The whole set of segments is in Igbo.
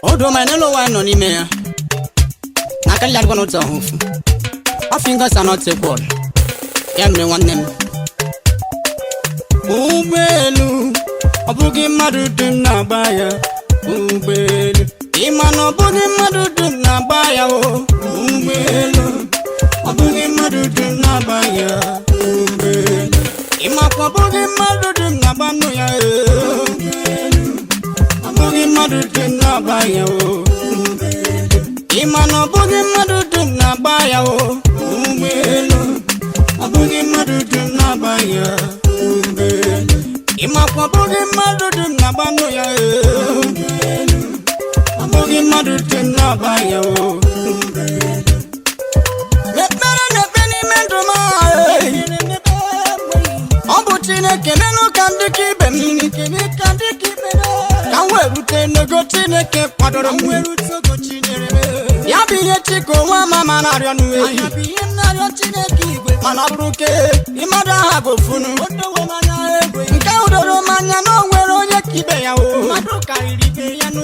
Odo manelo wa no ni me ya. Nakali argo no tso hofu. Our fingers are not equal. Yamne wanem. Ubelu obugi madu dum na baya. Ubelu imano obugi madu dum na baya o. Ubelu obugi madu dum na baya. Ubelu imako obugi madu dum na banu ya. Obugi madu dum na baya o. Imano obugi madu dum na baya o. Ubelu obugi madu dum na baya. Imako obugi madu dum na banu ya. Obugi madu dum na baya o. Nepeni mendoma. Obutine keneno kandiki bemini kene kandiki bemini. Kanwerute negotine ke kwadoro mweruto gochinere. Yabiye chiko wa mama na rionuwe. Yabiye na riotine kigwe. Manaburuke imada hago funu. Odo we manya egwe. Nka udoro manya no nwere onye kibe ya o. Maduka iribe ya no.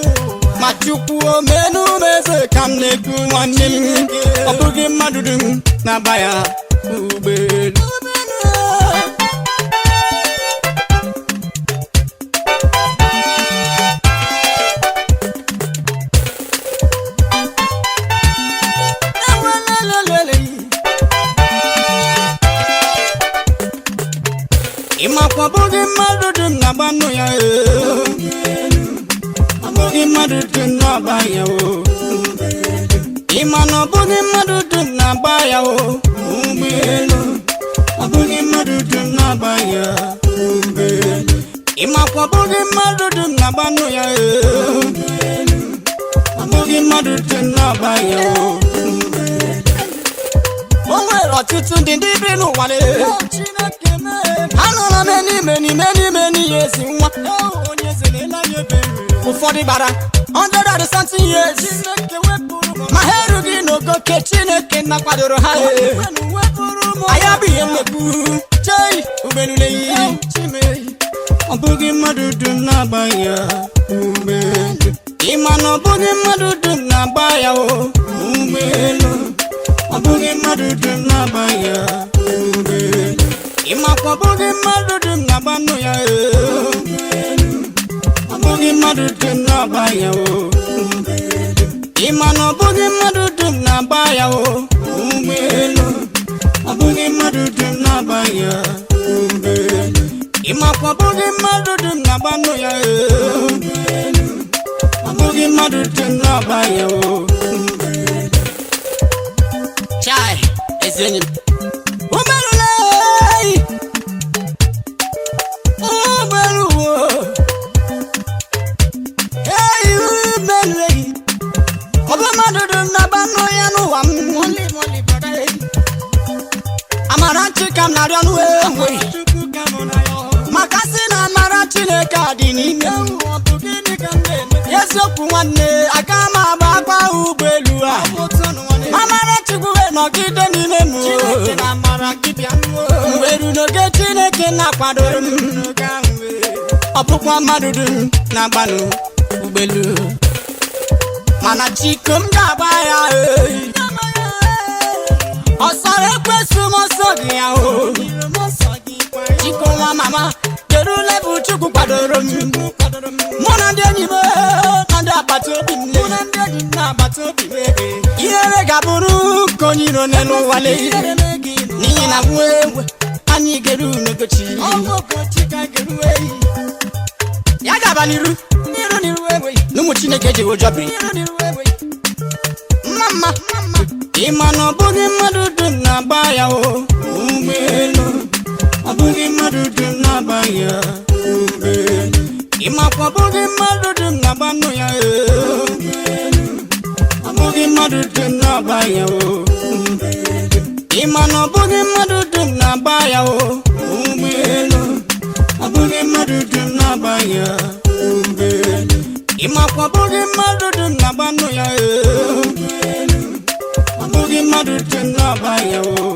Machuku o menu meze kamneku nwannem. Obugi madudum na baya ubelu. Imako obugi madudum na banu ya. Obugi madudum na baya o. Imano obugi madudum na baya o. Ubelu obugi madudum na baya. Ubelu imako obugi madudum na banu ya. Obugi madudum na baya o. Onwere ọtụtụ ndị bi n'ụwa le. Anụla many years nwa. Ụfọdụ gbara 100 years. Ma ha erughị n'ogoke Chineke na kwadoro ha. Aya bụ ihe mmekpu. Chei ubelule yi. Obugi mmadụ dum na-agba ya. Ubelu ịma na obugi mmadụ dum na-agba ya o. Ubelu obugi mmadụ dum na-agba ya. Ubelu imako obugi mmadụ dum na banu ya. Obugi mmadụ dum na ba ya o. Imano obugi mmadụ dum na ba ya o. Ubelu obugi mmadụ dum na ba ya. Ubelu imako obugi mmadụ dum na banu ya. Obugi mmadụ dum na ba ya o. Chai ezenyi Makasi na mara Chineke adị n'ime. Yeziokwu nwanne aka ma agbakwa ụgbọelu a. Amara Chukwu nọgide n'ime m. Mgberu n'oge Chineke na-akwadoro m. Ọ bụkwa mmadụ dum na-agbanụ ụgbọelu. Mana Chiko m ga-agba ya. Ọsọrọ ekwesu m ọsọ gị ya o. Chiko nwa mama kedu level Chukwu kwadoro m. Mụ na ndị enyi m na ndị agbata obi m. Ihere ga-abụrụ ka onye iro n'ụwa n'ihi na mwe anyị geru n'ogochi. Ya gaba n'iru n'ụmụ Chineke ji ụjọ biri. Mama ịma na obugi mmadụ dum na ba ya o. Ubelu obugi mmadụ dum na ba ya. Ubelu ịmakwa obugi mmadụ dum na banu ya. Obugi mmadụ dum na ba ya o. Ịma na obugi mmadụ dum na ba ya o. Ubelu obugi mmadụ dum na ba ya. Ubelu ịmakwa obugi mmadụ dum na banu ya. Obugi mmadụ dum na ba ya o.